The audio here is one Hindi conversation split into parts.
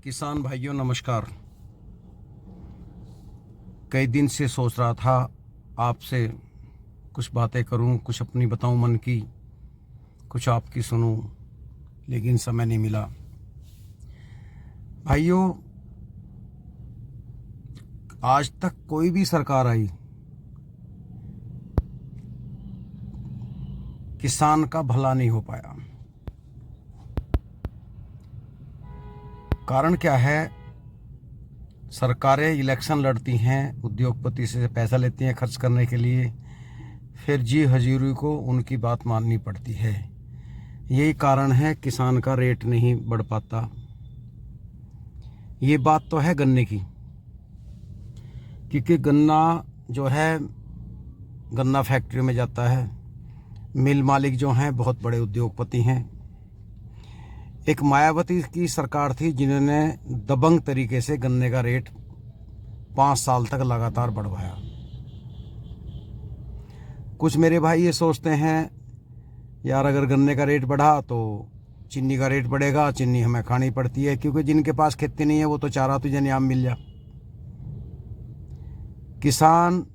किसान भाइयों नमस्कार। कई दिन से सोच रहा था आपसे कुछ बातें करूं, कुछ अपनी बताऊं मन की, कुछ आपकी सुनूं, लेकिन समय नहीं मिला। भाइयों, आज तक कोई भी सरकार आई, किसान का भला नहीं हो पाया। कारण क्या है? सरकारें इलेक्शन लड़ती हैं, उद्योगपति से पैसा लेती हैं खर्च करने के लिए, फिर जी हजूरी को उनकी बात माननी पड़ती है। यही कारण है किसान का रेट नहीं बढ़ पाता। ये बात तो है गन्ने की, क्योंकि गन्ना जो है गन्ना फैक्ट्री में जाता है। मिल मालिक जो हैं बहुत बड़े उद्योगपति हैं। एक मायावती की सरकार थी जिन्होंने दबंग तरीके से गन्ने का रेट 5 साल तक लगातार बढ़वाया। कुछ मेरे भाई ये सोचते हैं यार अगर गन्ने का रेट बढ़ा तो चीनी का रेट बढ़ेगा, चीनी हमें खानी पड़ती है, क्योंकि जिनके पास खेती नहीं है वो तो चारा तुझे नियाम मिल जा। किसान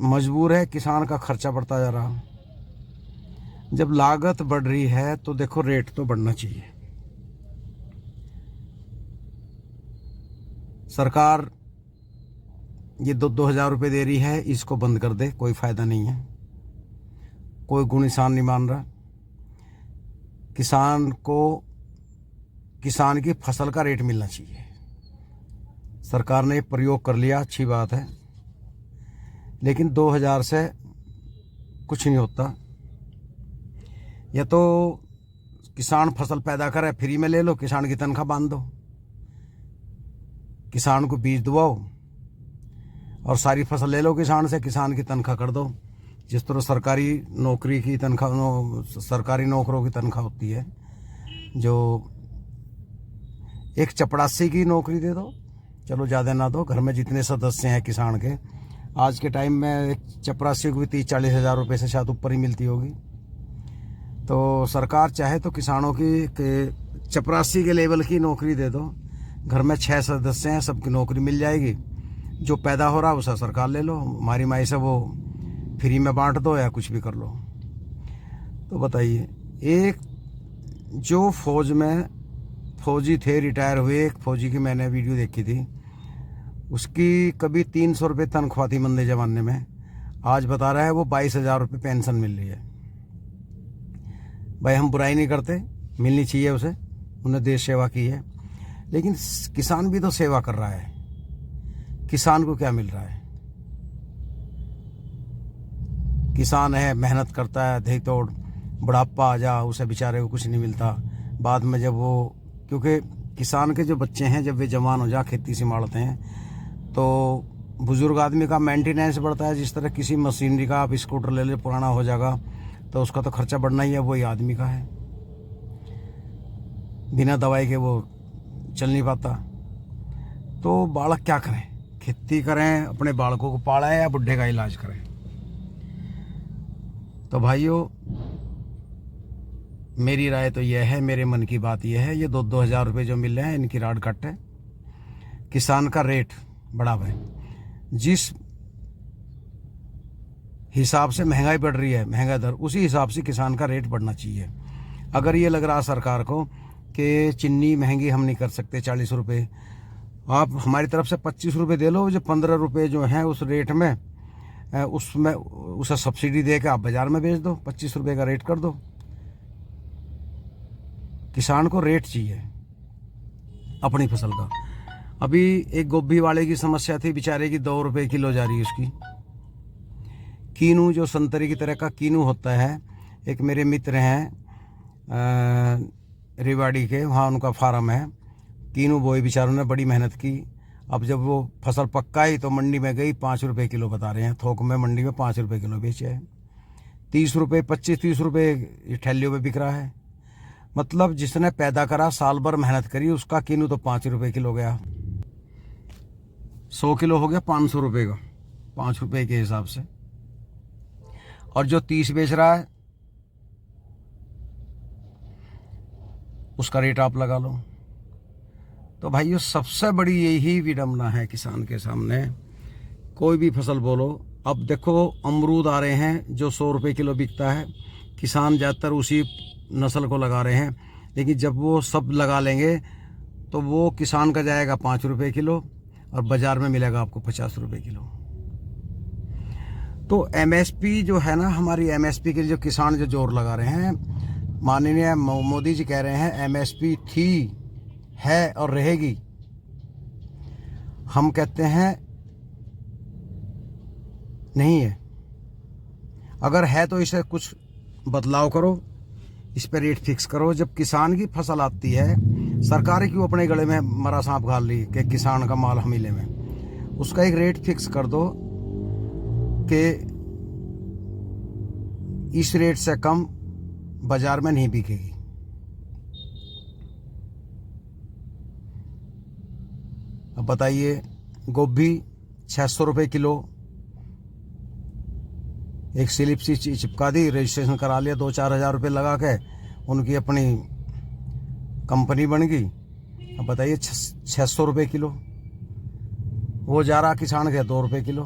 मजबूर है, किसान का खर्चा बढ़ता जा रहा। जब लागत बढ़ रही है तो देखो रेट तो बढ़ना चाहिए। सरकार ये 2-2 हज़ार रुपये दे रही है, इसको बंद कर दे, कोई फ़ायदा नहीं है। कोई गुण इंसान नहीं मान रहा। किसान की फसल का रेट मिलना चाहिए। सरकार ने प्रयोग कर लिया, अच्छी बात है, लेकिन 2 हज़ार से कुछ नहीं होता। या तो किसान फसल पैदा करे फ्री में ले लो, किसान की तनख्वाह बांध दो, किसान को बीज दुआओ और सारी फसल ले लो किसान से, किसान की तनख्वाह कर दो। जिस तरह सरकारी नौकरी की तनख्वाह, सरकारी नौकरों की तनख्वाह होती है, जो एक चपड़ासी की नौकरी दे दो, चलो ज़्यादा ना दो, घर में जितने सदस्य हैं किसान के, आज के टाइम में एक चपरासी को भी 30-40 हज़ार रुपये से शायद ऊपर ही मिलती होगी। तो सरकार चाहे तो किसानों की चपरासी के लेवल की नौकरी दे दो। घर में 6 सदस्य हैं, सबकी नौकरी मिल जाएगी। जो पैदा हो रहा है उसे सरकार ले लो, हमारी माई से वो फ्री में बांट दो या कुछ भी कर लो। तो बताइए, एक जो फौजी थे, रिटायर हुए, एक फौजी की मैंने वीडियो देखी थी, उसकी कभी 300 रुपये तनख्वाह थी मंदे ज़माने में, आज बता रहा है वो 22,000 रुपये पेंशन मिल रही है। भाई हम बुराई नहीं करते, मिलनी चाहिए उसे, उन्हें देश सेवा की है, लेकिन किसान भी तो सेवा कर रहा है। किसान को क्या मिल रहा है? किसान है, मेहनत करता है, दही तोड़, बुढ़ापा आ जा, उसे बेचारे को कुछ नहीं मिलता। बाद में जब वो, क्योंकि किसान के जो बच्चे हैं जब वे जवान हो जा, खेती संभालते हैं, तो बुजुर्ग आदमी का मेंटेनेंस बढ़ता है। जिस तरह किसी मशीनरी का आप स्कूटर ले ले, पुराना हो जाएगा तो उसका तो खर्चा बढ़ना ही है, वही आदमी का है। बिना दवाई के वो चल नहीं पाता। तो बालक क्या करें? खेती करें, अपने बालकों को पालें, या बुढ़े का इलाज करें? तो भाइयों, मेरी राय तो यह है, मेरे मन की बात यह है, ये 2-2 हज़ार रुपये जो मिल रहे हैं इनकी राड कट है। किसान का रेट बढ़ा हुआ है। जिस हिसाब से महंगाई बढ़ रही है, महंगा दर, उसी हिसाब से किसान का रेट बढ़ना चाहिए। अगर ये लग रहा सरकार को कि चीनी महंगी हम नहीं कर सकते 40 रुपये, आप हमारी तरफ से 25 रुपये दे लो, जो 15 रुपये जो हैं उस रेट में, उसमें उसे सब्सिडी दे के आप बाज़ार में बेच दो, 25 रुपये का रेट कर दो। किसान को रेट चाहिए अपनी फसल का। अभी एक गोभी वाले की समस्या थी, बेचारे की 2 रुपये किलो जा रही है उसकी। कीनू, जो संतरी की तरह का कीनू होता है, एक मेरे मित्र हैं रेवाड़ी के, वहाँ उनका फार्म है। कीनू बोए बेचारों ने, बड़ी मेहनत की। अब जब वो फसल पक्काई तो मंडी में गई, 5 रुपये किलो बता रहे हैं, थोक में मंडी में 5 रुपये किलो बेचे है। 30 रुपये, 25-30 रुपये ठेलियों में बिक रहा है। मतलब जिसने पैदा करा, साल भर मेहनत करी, उसका कीनू तो 5 रुपये किलो गया। 100 किलो हो गया 500 रुपये का, 5 रुपये के हिसाब से। और जो 30 बेच रहा है उसका रेट आप लगा लो। तो भाइयों सबसे बड़ी यही विडंबना है किसान के सामने। कोई भी फसल बोलो, अब देखो अमरूद आ रहे हैं जो 100 रुपये किलो बिकता है, किसान ज़्यादातर उसी नस्ल को लगा रहे हैं, लेकिन जब वो सब लगा लेंगे तो वो किसान का जाएगा 5 रुपये किलो और बाज़ार में मिलेगा आपको 50 रुपये किलो। तो एमएसपी जो है ना, हमारी एमएसपी के लिए जो किसान जो जोर लगा रहे हैं, माननीय मोदी जी कह रहे हैं एमएसपी थी, है और रहेगी। हम कहते हैं नहीं है। अगर है तो इसे कुछ बदलाव करो, इस पर रेट फिक्स करो। जब किसान की फसल आती है, सरकार क्यों अपने गले में मरा सांप घाल ली कि किसान का माल हम ही ले में। उसका एक रेट फिक्स कर दो कि इस रेट से कम बाजार में नहीं बिकेगी। अब बताइए, गोभी 600 रुपये किलो, एक स्लिप सी चिपका दी, रजिस्ट्रेशन करा लिया, 2-4 हज़ार रुपये लगा के उनकी अपनी कंपनी बन गई। अब बताइए 600 रुपये किलो, वो जा रहा किसान के 2 रुपये किलो।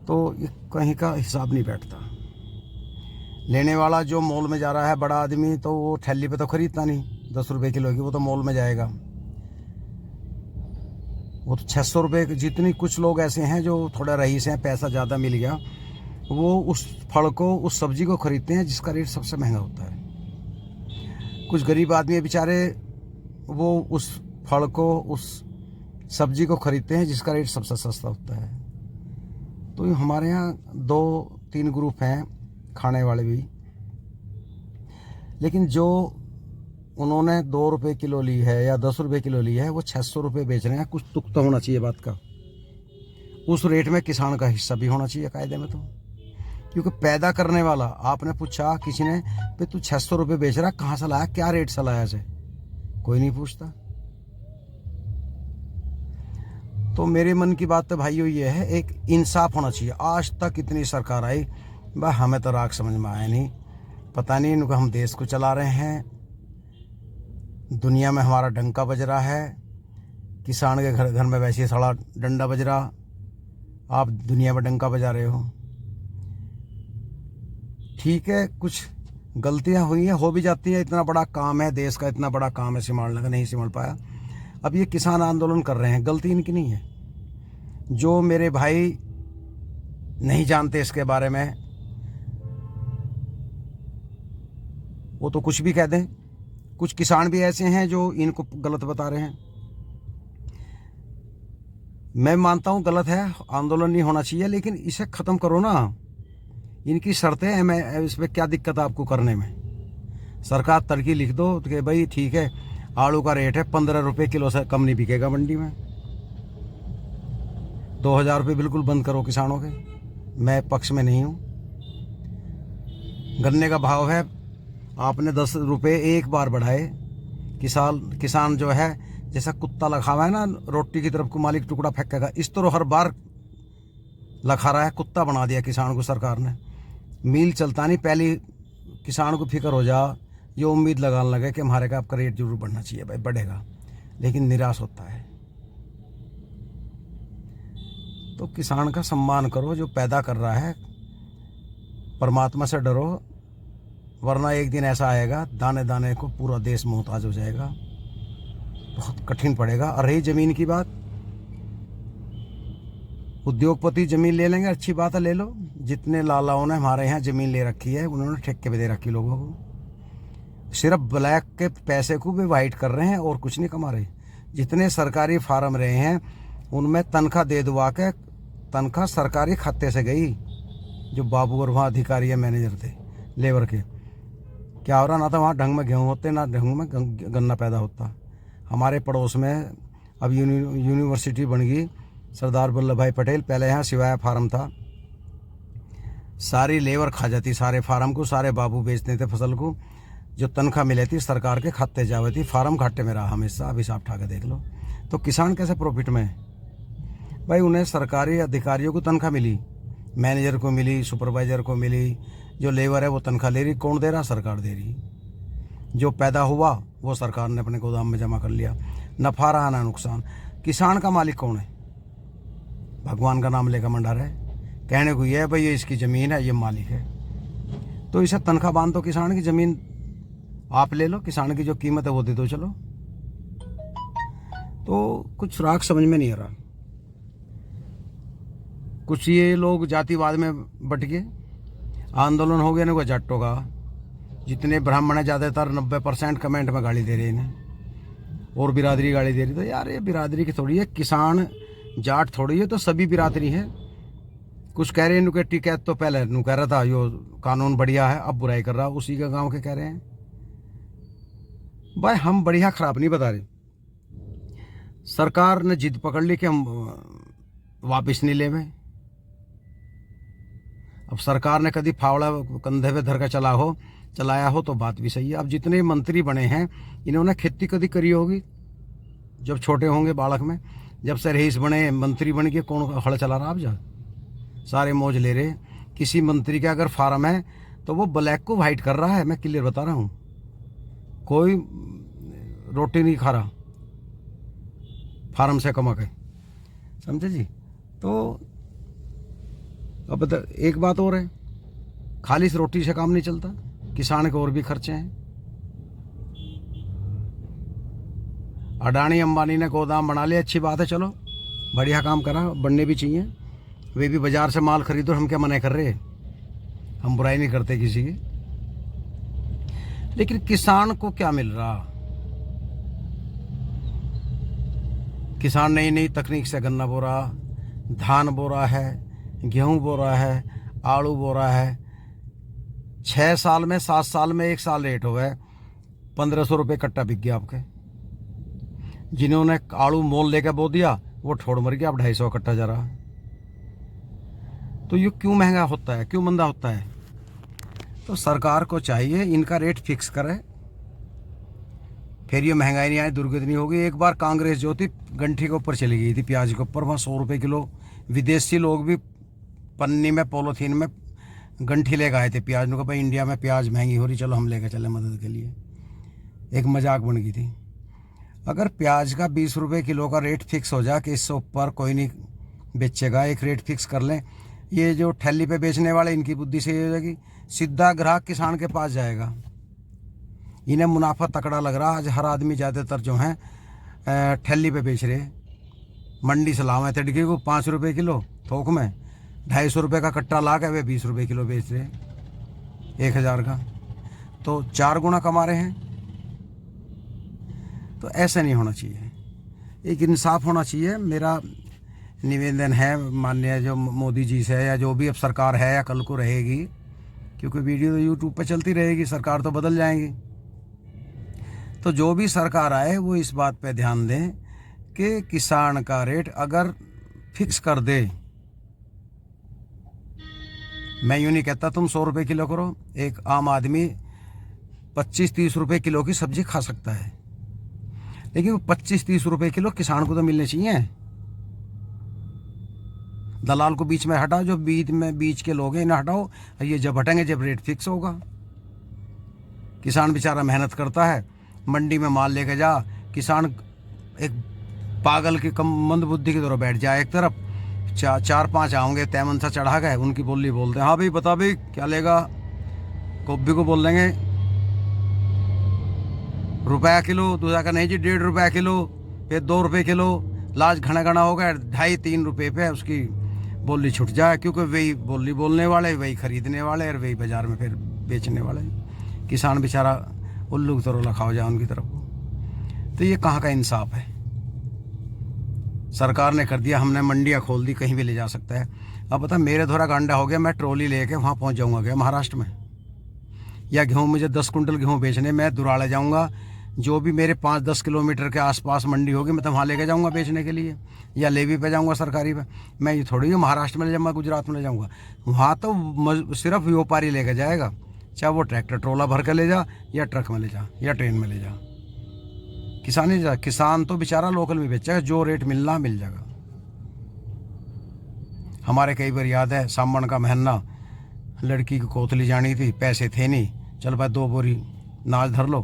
तो ये कहीं का हिसाब नहीं बैठता। लेने वाला जो मॉल में जा रहा है बड़ा आदमी, तो वो ठेली पे तो खरीदता नहीं 10 रुपये किलो की, वो तो मॉल में जाएगा। वो तो 600 रुपये, जितनी कुछ लोग ऐसे हैं जो थोड़ा रईस हैं, पैसा ज़्यादा मिल गया, वो उस फल को, उस सब्जी को खरीदते हैं जिसका रेट सबसे महंगा होता है। कुछ गरीब आदमी बेचारे वो उस फल को, उस सब्जी को खरीदते हैं जिसका रेट सबसे सस्ता होता है। तो हमारे यहाँ 2-3 ग्रुप हैं खाने वाले भी, लेकिन जो उन्होंने 2 रुपये किलो ली है या 10 रुपये किलो ली है, वो 600 रुपये बेच रहे हैं। कुछ तुक तो होना चाहिए बात का। उस रेट में किसान का हिस्सा भी होना चाहिए कायदे में। तो क्योंकि पैदा करने वाला, आपने पूछा किसी ने कि तू 600 रुपये बेच रहा, कहाँ से लाया, क्या रेट से लाया से, कोई नहीं पूछता। तो मेरे मन की बात तो भाइयों ये है, एक इंसाफ होना चाहिए। आज तक इतनी सरकार आई, भाई हमें तो राग समझ में आया नहीं। पता नहीं इनको, हम देश को चला रहे हैं, दुनिया में हमारा डंका बज रहा है, किसान के घर घर में वैसे ही साला डंडा बज रहा, आप दुनिया में डंका बजा रहे हो। ठीक है, कुछ गलतियां हुई हैं, हो भी जाती हैं। इतना बड़ा काम है, देश का इतना बड़ा काम है, संभालने का, नहीं संभाल पाया। अब ये किसान आंदोलन कर रहे हैं, गलती इनकी नहीं है। जो मेरे भाई नहीं जानते इसके बारे में, वो तो कुछ भी कह दें। कुछ किसान भी ऐसे हैं जो इनको गलत बता रहे हैं। मैं मानता हूं गलत है, आंदोलन नहीं होना चाहिए, लेकिन इसे ख़त्म करो ना। इनकी शर्तें, मैं इस पर क्या दिक्कत है आपको करने में। सरकार तरकी लिख दो कि भाई ठीक है, आलू का रेट है 15 रुपये किलो से कम नहीं बिकेगा मंडी में। 2000 रुपये बिल्कुल बंद करो किसानों के, मैं पक्ष में नहीं हूँ। गन्ने का भाव है, आपने 10 रुपये एक बार बढ़ाए। किसान जो है, जैसा कुत्ता लखा हुआ है ना, रोटी की तरफ को मालिक टुकड़ा फेंकेगा, इस तरह हर बार लखा रहा है। कुत्ता बना दिया किसान को सरकार ने। मील चलता नहीं, पहले किसान को फिक्र हो जा, ये उम्मीद लगाने लगे कि हमारे का आपका रेट जरूर बढ़ना चाहिए, भाई बढ़ेगा, लेकिन निराश होता है। तो किसान का सम्मान करो जो पैदा कर रहा है, परमात्मा से डरो, वरना एक दिन ऐसा आएगा दाने दाने को पूरा देश मोहताज हो जाएगा, बहुत कठिन पड़ेगा। और रही ज़मीन की बात, उद्योगपति ज़मीन ले लेंगे, अच्छी बात है, ले लो। जितने लालाओं ने हमारे यहाँ ज़मीन ले रखी है, उन्होंने ठेके पे दे रखी लोगों को, सिर्फ ब्लैक के पैसे को भी वाइट कर रहे हैं और कुछ नहीं कमा रहे। जितने सरकारी फार्म रहे हैं उनमें तनख्वाह दे दुआ के, तनख्वाह सरकारी खाते से गई, जो बाबू और वहाँ अधिकारी या मैनेजर थे लेबर के। क्या हो रहा, ना तो वहाँ ढंग में गेहूँ होते, ना ढंग में गन्ना पैदा होता। हमारे पड़ोस में अब यूनिवर्सिटी बन गई, सरदार वल्लभ भाई पटेल, पहले यहाँ सिवाया फार्म था, सारी लेबर खा जाती सारे फार्म को, सारे बाबू बेचते थे फसल को, जो तनख्वाह मिले थी सरकार के खाते जावे थी, फार्म घाटे में रहा हमेशा। अब हिसाब उठा के देख लो, तो किसान कैसे प्रॉफिट में है भाई। उन्हें सरकारी अधिकारियों को तनख्वाह मिली, मैनेजर को मिली, सुपरवाइजर को मिली, जो लेबर है वो तनख्वाह ले रही, कौन दे रहा, सरकार दे रही। जो पैदा हुआ वो सरकार ने अपने गोदाम में जमा कर लिया। नफ़ा रहा ना नुकसान। किसान का मालिक कौन है? भगवान का नाम लेकर मंडा रहे। कहने को ये है भाई ये इसकी ज़मीन है, ये मालिक है, तो इसे तनख्वाह बांध दो, किसान की ज़मीन आप ले लो, किसान की जो कीमत है वो दे दो, चलो। तो कुछ राग समझ में नहीं आ रहा। कुछ ये लोग जातिवाद में बट गए, आंदोलन हो गया ना, कोई जट्टों का। जितने ब्राह्मण है ज़्यादातर 90% कमेंट में गाली दे रहे हैं इन्हें, और बिरादरी गाली दे रही। तो यार ये बिरादरी की थोड़ी है, किसान जाट थोड़ी है, तो सभी बिरादरी है। कुछ कह रहे हैं नुके टिकैत तो पहले नु कह रहा था यो कानून बढ़िया है, अब बुराई कर रहा, उसी का गांव के कह रहे हैं। भाई हम बढ़िया खराब नहीं बता रहे, सरकार ने जिद पकड़ ली कि हम वापस नहीं लेवे। अब सरकार ने कभी फावड़ा कंधे पे धर कर चलाया हो तो बात भी सही है। अब जितने मंत्री बने हैं इन्होंने खेती कभी करी होगी जब छोटे होंगे बालक में। जब से रईस बने, मंत्री बन के कौन हड़ चला रहा? आप जा सारे मौज ले रहे। किसी मंत्री का अगर फार्म है तो वो ब्लैक को वाइट कर रहा है, मैं क्लियर बता रहा हूँ। कोई रोटी नहीं खा रहा फार्म से कमा के, समझे जी। तो अब एक बात और है, खाली इस रोटी से काम नहीं चलता, किसान के और भी खर्चे हैं। अडानी अंबानी ने गोदाम बना लिया, अच्छी बात है, चलो बढ़िया काम करा, बनने भी चाहिए। वे भी बाजार से माल खरीदो, हम क्या मना कर रहे? हम बुराई नहीं करते किसी की। लेकिन किसान को क्या मिल रहा? किसान नई नई तकनीक से गन्ना बो रहा, धान बो रहा है, गेहूं बो रहा है, आलू बो रहा है। 6 साल में, 7 साल में 1 साल रेट हो गए, 1500 रुपये कट्टा बिक गया आपके। जिन्होंने आलू मोल लेकर बो दिया वो ठोड़ मर गया, अब 250 कट्टा जा रहा। तो ये क्यों महंगा होता है, क्यों मंदा होता है? तो सरकार को चाहिए इनका रेट फिक्स करे, फिर ये महंगाई नहीं आए, दुर्गति नहीं होगी। एक बार कांग्रेस जो थी गंठी के ऊपर चली गई थी, प्याज के ऊपर, वहाँ 100 रुपये किलो। विदेशी लोग भी पन्नी में पॉलीथीन में गंठी लेकर आए थे प्याज को, भाई इंडिया में प्याज महंगी हो रही, चलो हम लेकर चले मदद के लिए। एक मजाक बन गई थी। अगर प्याज का 20 रुपये किलो का रेट फिक्स हो जाए कि इससे ऊपर कोई नहीं बेचेगा, एक रेट फिक्स कर लें। ये जो ठेली पे बेचने वाले, इनकी बुद्धि से ये हो जाएगी, सीधा ग्राहक किसान के पास जाएगा। इन्हें मुनाफा तकड़ा लग रहा। आज हर आदमी ज़्यादातर जो है ठेली पे बेच रहे। मंडी से लावे तड़के को 5 रुपये किलो थोक में, 250 रुपये का कट्टा ला के वे 20 रुपये किलो बेच रहे, 1000 का, तो 4 गुना कमा रहे हैं। तो ऐसा नहीं होना चाहिए, एक इंसाफ होना चाहिए। मेरा निवेदन है माननीय जो मोदी जी से, या जो भी अब सरकार है या कल को रहेगी, क्योंकि वीडियो तो यूट्यूब पर चलती रहेगी, सरकार तो बदल जाएंगी। तो जो भी सरकार आए वो इस बात पे ध्यान दें कि किसान का रेट अगर फिक्स कर दे। मैं यूँ नहीं कहता तुम 100 रुपये किलो करो, एक आम आदमी 25-30 रुपये किलो की सब्जी खा सकता है, लेकिन वो 25-30 रुपये किलो किसान को तो मिलने चाहिए। दलाल को बीच में हटाओ, जो बीच के लोग हैं इन्हें हटाओ। ये जब हटेंगे जब रेट फिक्स होगा। किसान बेचारा मेहनत करता है, मंडी में माल लेके जा, किसान एक पागल की कम मंद बुद्धि की तरह बैठ जाए एक तरफ, 4-5 आओगे तैमन सा चढ़ा गए, उनकी बोली बोलते हैं, हाँ भाई बता भाई क्या लेगा। गोभी को बोल देंगे रुपया किलो, दूसरा का नहीं जी 1.5 रुपया किलो, फिर 2 रुपये किलो, लास्ट घना घना हो गया 2.5-3 रुपये पे उसकी बोली छुट जाए, क्योंकि वही बोली बोलने वाले, वही खरीदने वाले और वही बाजार में फिर बेचने वाले। किसान बेचारा उल्लू की तरह लखा हो जाए उनकी तरफ। तो ये कहाँ का इंसाफ है? सरकार ने कर दिया, हमने मंडियाँ खोल दी, कहीं भी ले जा सकता है। अब बता मेरे थोड़ा गांडा हो गया, मैं ट्रॉली लेके वहाँ पहुँच जाऊँगा क्या महाराष्ट्र में? या गेहूँ, मुझे 10 कुंटल गेहूँ बेचने, मैं दुराड़ा जाऊँगा, जो भी मेरे 5-10 किलोमीटर के आसपास मंडी होगी मैं तो वहाँ लेके जाऊँगा बेचने के लिए, या लेवी पे जाऊँगा सरकारी पे। मैं ये थोड़ी महाराष्ट्र में ले जाऊँगा, गुजरात में ले जाऊँगा। वहाँ तो सिर्फ व्यापारी लेके जाएगा, चाहे वो ट्रैक्टर ट्रोला भर कर ले जा, या ट्रक में ले जा, या ट्रेन में ले जा। किसान ही जा, किसान तो बेचारा लोकल में बेचेगा, जो रेट मिलना मिल जाएगा। हमारे कई बार याद है, सावन का महीना, लड़की की कोतली जानी थी, पैसे थे नहीं, चल भाई 2 बोरी नाज धर लो,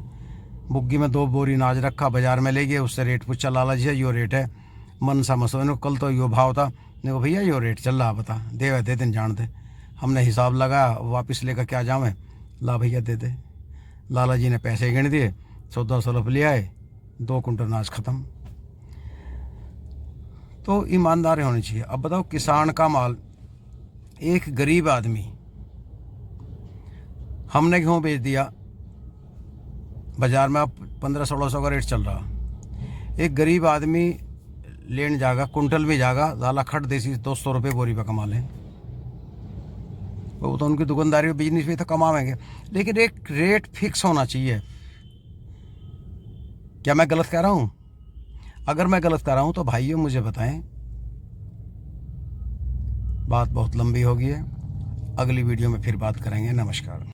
बुग्गी में 2 बोरी अनाज रखा, बाजार में ले गए, उससे रेट पूछा, लाला जी यो रेट है। मन सा मसो कल तो यो भाव था, देखो भैया यो रेट चल रहा, बता दे दिन जान दे। हमने हिसाब लगाया, वापस लेकर क्या जावे, ला भैया दे। लाला जी ने पैसे गिन दिए, 1400 रुपये ले आए, 2 कुंटल अनाज ख़त्म। तो ईमानदारी होनी चाहिए। अब बताओ, किसान का माल एक गरीब आदमी, हमने गेहूँ बेच दिया बाजार में, अब 1500-1600 का रेट चल रहा, एक गरीब आदमी लेन जाएगा, कुंटल भी जाएगा, दाला खट देसी 200 रुपये बोरी पर कमा लें। वो तो उनकी दुकानदारी और बिजनेस में तो कमाएंगे, लेकिन एक रेट फिक्स होना चाहिए। क्या मैं गलत कह रहा हूँ? अगर मैं गलत कह रहा हूँ तो भाइयों मुझे बताएं। बात बहुत लंबी हो गई है, अगली वीडियो में फिर बात करेंगे। नमस्कार।